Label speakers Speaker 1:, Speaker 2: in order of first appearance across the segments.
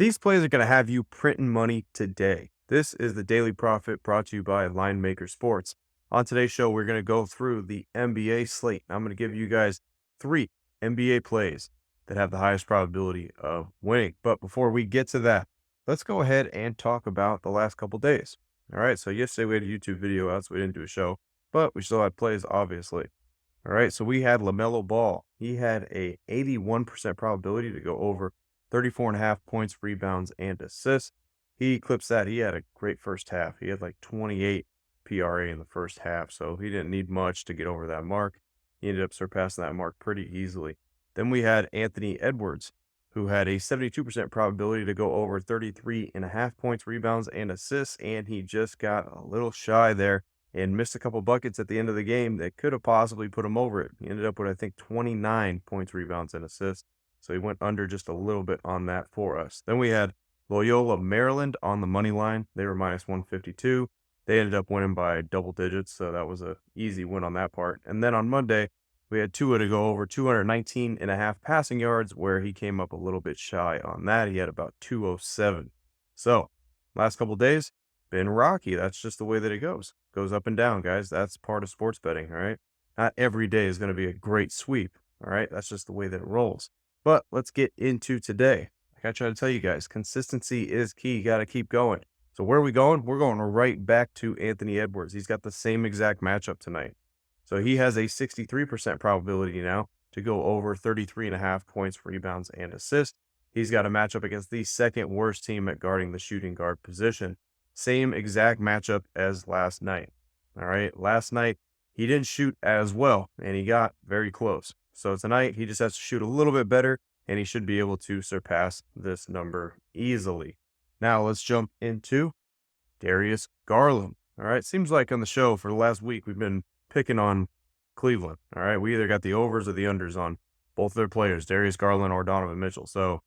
Speaker 1: These plays are going to have you printing money today. This is the Daily Profit brought to you by Linemaker Sports. On today's show, we're going to go through the NBA slate. I'm going to give you guys 3 NBA plays that have the highest probability of winning. But before we get to that, let's go ahead and talk about the last couple days. All right, so yesterday we had a YouTube video out, so we didn't do a show, but we still had plays, obviously. All right, so we had LaMelo Ball. He had a 81% probability to go over 34.5 points, rebounds, and assists. He eclipsed that. He had a great first half. He had like 28 PRA in the first half, so he didn't need much to get over that mark. He ended up surpassing that mark pretty easily. Then we had Anthony Edwards, who had a 72% probability to go over 33.5 points, rebounds, and assists, and he just got a little shy there and missed a couple buckets at the end of the game that could have possibly put him over it. He ended up with, I think, 29 points, rebounds, and assists. So he went under just a little bit on that for us. Then we had Loyola, Maryland on the money line. They were minus 152. They ended up winning by double digits, so that was an easy win on that part. And then on Monday, we had Tua to go over 219.5 passing yards, where he came up a little bit shy on that. He had about 207. So last couple days, been rocky. That's just the way that it goes. Goes up and down, guys. That's part of sports betting, all right? Not every day is going to be a great sweep, all right? That's just the way that it rolls. But let's get into today. Like I try to tell you guys, consistency is key. You got to keep going. So where are we going? We're going right back to Anthony Edwards. He's got the same exact matchup tonight. So he has a 63% probability now to go over 33.5 points, rebounds, and assists. He's got a matchup against the second worst team at guarding the shooting guard position. Same exact matchup as last night. All right. Last night, he didn't shoot as well, and he got very close. So tonight, he just has to shoot a little bit better, and he should be able to surpass this number easily. Now, let's jump into Darius Garland. All right. Seems like on the show for the last week, we've been picking on Cleveland. All right. We either got the overs or the unders on both their players, Darius Garland or Donovan Mitchell. So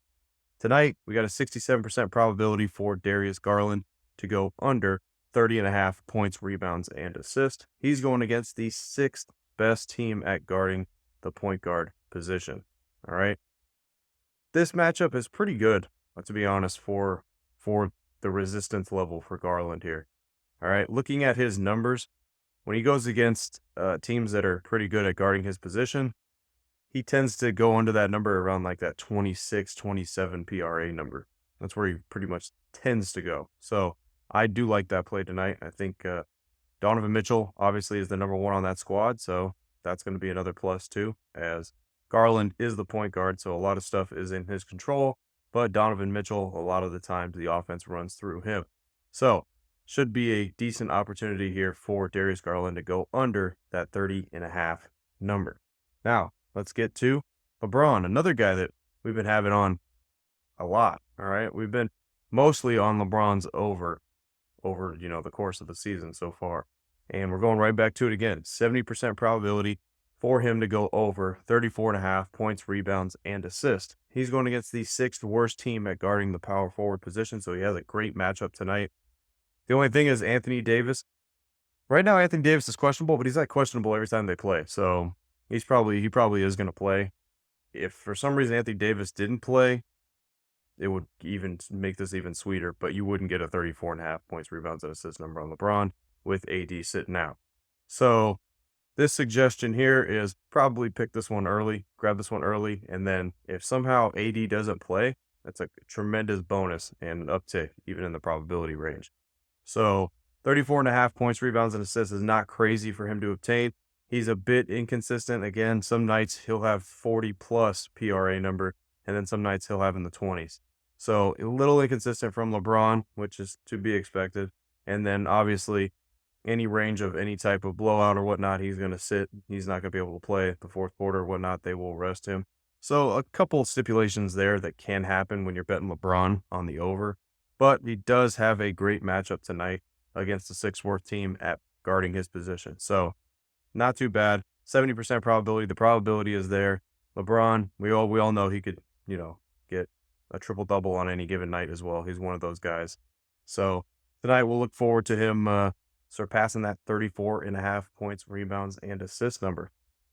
Speaker 1: tonight, we got a 67% probability for Darius Garland to go under 30.5 points, rebounds, and assists. He's going against the 6th best team at guarding the point guard position. All right. This matchup is pretty good, to be honest, for the resistance level for Garland here. All right. Looking at his numbers, when he goes against teams that are pretty good at guarding his position, he tends to go under that number around like that 26, 27 PRA number. That's where he pretty much tends to go. So I do like that play tonight. I think Donovan Mitchell obviously is the number 1 on that squad. So that's going to be another plus too, as Garland is the point guard. So a lot of stuff is in his control, but Donovan Mitchell, a lot of the times the offense runs through him. So should be a decent opportunity here for Darius Garland to go under that 30.5 number. Now, let's get to LeBron, another guy that we've been having on a lot. All right. We've been mostly on LeBron's over, the course of the season so far. And we're going right back to it again. 70% probability for him to go over 34.5 points, rebounds, and assists. He's going against the 6th worst team at guarding the power forward position. So he has a great matchup tonight. The only thing is Anthony Davis. Right now, Anthony Davis is questionable, but he's like questionable every time they play. So he probably is going to play. If for some reason Anthony Davis didn't play, it would even make this even sweeter, but you wouldn't get a 34.5 points, rebounds, and assists number on LeBron with AD sitting out. So this suggestion here is probably pick this one early, grab this one early, and then if somehow AD doesn't play, that's a tremendous bonus and an uptick even in the probability range. So 34.5 points, rebounds, and assists is not crazy for him to obtain. He's a bit inconsistent. Again, some nights he'll have 40 plus PRA number, and then some nights he'll have in the 20s. So a little inconsistent from LeBron, which is to be expected. And then obviously any range of any type of blowout or whatnot, he's going to sit. He's not going to be able to play the fourth quarter or whatnot. They will rest him. So a couple of stipulations there that can happen when you're betting LeBron on the over. But he does have a great matchup tonight against the 6th worst team at guarding his position. So not too bad. 70% probability. The probability is there. LeBron, we all know he could, get a triple double on any given night as well. He's one of those guys. So tonight we'll look forward to him surpassing that 34.5 points, rebounds, and assist number.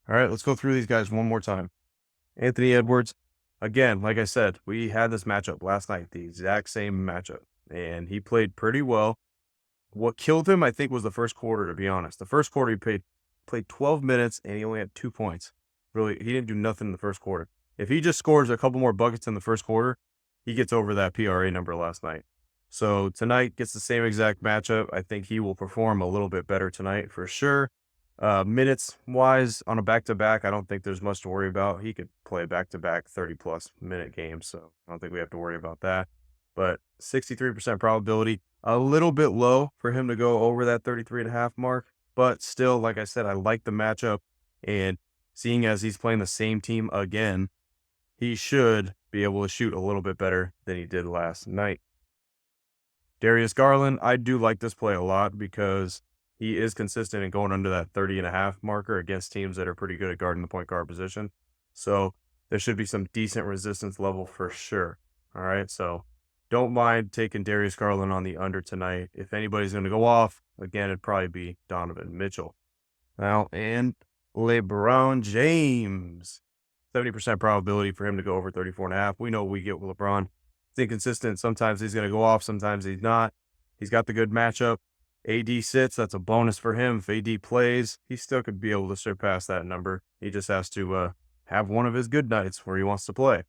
Speaker 1: All right, let's go through these guys one more time. Anthony Edwards, again, like I said, we had this matchup last night, the exact same matchup, and he played pretty well. What killed him, I think, was the first quarter, to be honest. The first quarter, he played 12 minutes, and he only had 2 points. Really, he didn't do nothing in the first quarter. If he just scores a couple more buckets in the first quarter, he gets over that PRA number last night. So tonight gets the same exact matchup. I think he will perform a little bit better tonight for sure. Minutes wise, on a back to back, I don't think there's much to worry about. He could play back to back 30+ minute games, so I don't think we have to worry about that. But 63% probability, a little bit low for him to go over that 33.5 mark. But still, like I said, I like the matchup. And seeing as he's playing the same team again, he should be able to shoot a little bit better than he did last night. Darius Garland, I do like this play a lot because he is consistent in going under that 30.5 marker against teams that are pretty good at guarding the point guard position. So there should be some decent resistance level for sure. All right. So don't mind taking Darius Garland on the under tonight. If anybody's going to go off, again, it'd probably be Donovan Mitchell. Now, and LeBron James. 70% probability for him to go over 34.5. We know we get with LeBron. It's inconsistent. Sometimes he's going to go off, sometimes he's not. He's got the good matchup. AD sits, that's a bonus for him. If AD plays, he still could be able to surpass that number. He just has to have one of his good nights where he wants to play.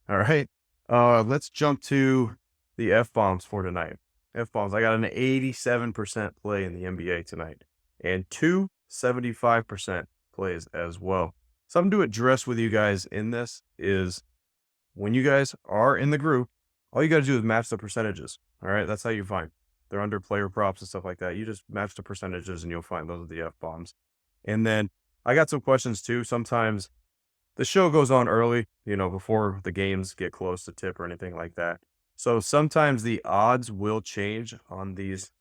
Speaker 1: All right. Let's jump to the F-bombs for tonight. F-bombs. I got an 87% play in the NBA tonight and 275% plays as well. Something to address with you guys in this is when you guys are in the group, all you got to do is match the percentages. All right. That's how you find. They're under player props and stuff like that. You just match the percentages and you'll find those are the F-bombs. And then I got some questions too. Sometimes the show goes on early, before the games get close to tip or anything like that. So sometimes the odds will change on these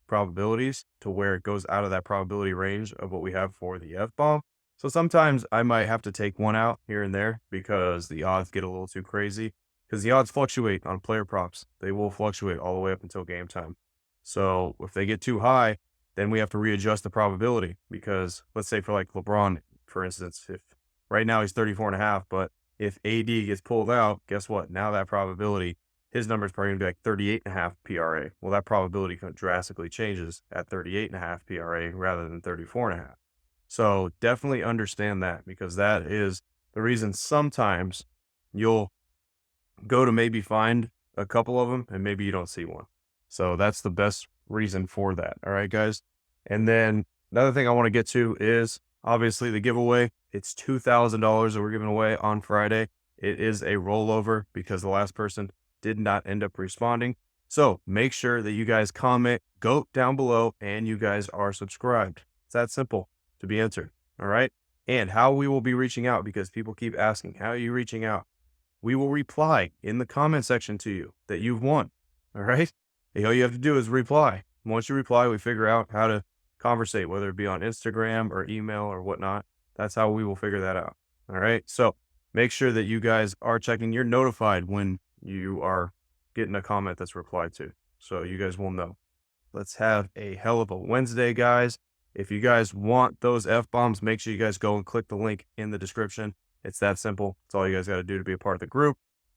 Speaker 1: probabilities to where it goes out of that probability range of what we have for the F-bomb. So sometimes I might have to take one out here and there because the odds get a little too crazy because the odds fluctuate on player props. They will fluctuate all the way up until game time. So if they get too high, then we have to readjust the probability because let's say for like LeBron, for instance, if right now he's 34.5, but if AD gets pulled out, guess what? Now that probability, his number is probably going to be like 38.5 PRA. Well, that probability drastically changes at 38.5 PRA rather than 34.5. So definitely understand that because that is the reason sometimes you'll go to maybe find a couple of them and maybe you don't see one. So that's the best reason for that. All right, guys. And then another thing I want to get to is obviously the giveaway. It's $2,000 that we're giving away on Friday. It is a rollover because the last person did not end up responding. So make sure that you guys comment, go down below, and you guys are subscribed. It's that simple to be entered. All right. And how we will be reaching out because people keep asking, how are you reaching out? We will reply in the comment section to you that you've won. All right. All you have to do is reply. Once you reply, we figure out how to conversate, whether it be on Instagram or email or whatnot. That's how we will figure that out. All right. So make sure that you guys are checking. You're notified when you are getting a comment that's replied to. So you guys will know. Let's have a hell of a Wednesday, guys. If you guys want those F-bombs, make sure you guys go and click the link in the description. It's that simple. It's all you guys got to do to be a part of the group.